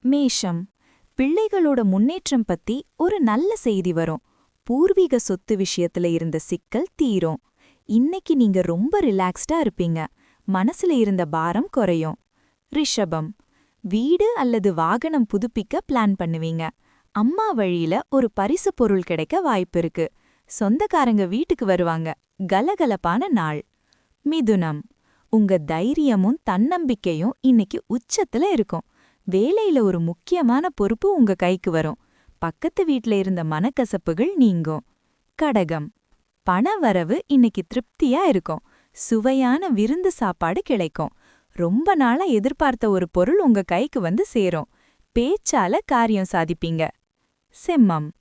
மேஷம். பிள்ளைகளோட முன்னேற்றம் பத்தி ஒரு நல்ல செய்தி வரும். பூர்வீக சொத்து விஷயத்துல இருந்த சிக்கல் தீரும். இன்னைக்கு நீங்க ரொம்ப ரிலாக்ஸ்டா இருப்பீங்க. மனசுல இருந்த பாரம் குறையும். ரிஷபம். வீடு அல்லது வாகனம் புதுப்பிக்க பிளான் பண்ணுவீங்க. அம்மா வழியில ஒரு பரிசு பொருள் கிடைக்க வாய்ப்பு இருக்கு. சொந்தக்காரங்க வீட்டுக்கு வருவாங்க. கலகலப்பான நாள். மிதுனம். உங்க தைரியமும் தன்னம்பிக்கையும் இன்னைக்கு உச்சத்துல இருக்கும். வேலையில ஒரு முக்கியமான பொறுப்பு உங்க கைக்கு வரும். பக்கத்து வீட்ல இருந்த மனக்கசப்புகள் நீங்கும். கடகம். பண வரவு இன்னைக்கு திருப்தியா இருக்கும். சுவையான விருந்து சாப்பாடு கிடைக்கும். ரொம்ப நாளா எதிர்பார்த்த ஒரு பொருள் உங்க கைக்கு வந்து சேரும். பேச்சால காரியம் சாதிப்பீங்க. செம்மம்.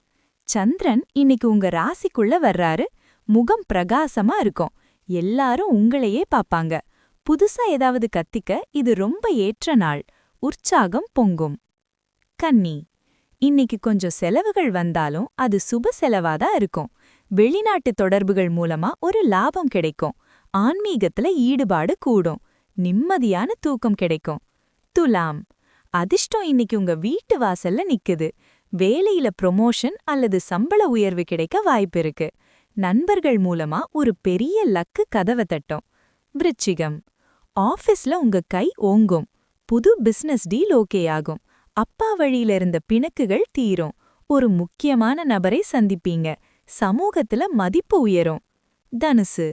சந்திரன் இன்னைக்கு உங்க ராசிக்குள்ள வர்றாரு. முகம் பிரகாசமா இருக்கும். எல்லாரும் உங்களையே பாப்பாங்க. புதுசா ஏதாவது கத்திக்க இது ரொம்ப ஏற்ற நாள். உற்சாகம் பொங்கும். கன்னி. இன்னைக்கு கொஞ்சம் செலவுகள் வந்தாலும் அது சுப செலவாதான் இருக்கும். வெளிநாட்டு தொடர்புகள் மூலமா ஒரு லாபம் கிடைக்கும். ஆன்மீகத்துல ஈடுபாடு கூடும். நிம்மதியான தூக்கம் கிடைக்கும். துலாம். அதிர்ஷ்டம் இன்னைக்கு உங்க வீட்டு வாசல்ல நிக்குது. வேலையில ப்ரொமோஷன் அல்லது சம்பள உயர்வு கிடைக்க வாய்ப்பு இருக்கு. நண்பர்கள் மூலமா ஒரு பெரிய லக்கு கதவை தட்டும். விருச்சிகம். ஆபீஸ்ல உங்க கை ஓங்கும். புது பிசினஸ் டீல் ஓகே ஆகும். அப்பா வழியில இருந்த பிணக்குகள் தீரும். ஒரு முக்கியமான நபரை சந்திப்பீங்க. சமூகத்துல மதிப்பு உயரும். தனுசு.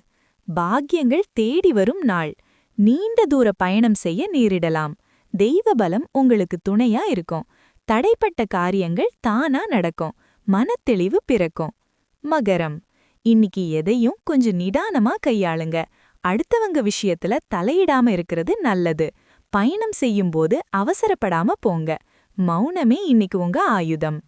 பாக்கியங்கள் தேடி வரும் நாள். நீண்ட தூர பயணம் செய்ய நேரிடலாம். தெய்வ பலம் உங்களுக்கு துணையா இருக்கும். தடைப்பட்ட காரியங்கள் தானா நடக்கும். மனத்தெளிவு பிறக்கும். மகரம். இன்னைக்கு எதையும் கொஞ்சம் நிதானமா கையாளுங்க. அடுத்தவங்க விஷயத்துல தலையிடாம இருக்கிறது நல்லது. பயணம் செய்யும்போது அவசரப்படாம போங்க. மௌனமே இன்னைக்கு உங்க ஆயுதம்.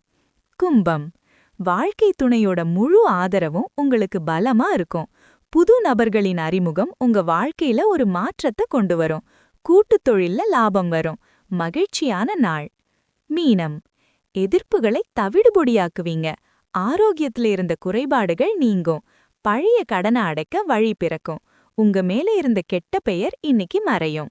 கும்பம். வாழ்க்கை துணையோட முழு ஆதரவும் உங்களுக்கு பலமா இருக்கும். புது நபர்களின் அறிமுகம் உங்க வாழ்க்கையில ஒரு மாற்றத்தை கொண்டு வரும். கூட்டுத் தொழில்ல லாபம் வரும். மகிழ்ச்சியான நாள். மீனம். எதிர்ப்புகளை தவிடுபொடியாக்குவீங்க. ஆரோக்கியத்துல இருந்த குறைபாடுகள் நீங்கும். பழைய கடனை அடைக்க வழி பிறக்கும். உங்க மேல இருந்த கெட்ட பெயர் இன்னைக்கு மறையும்.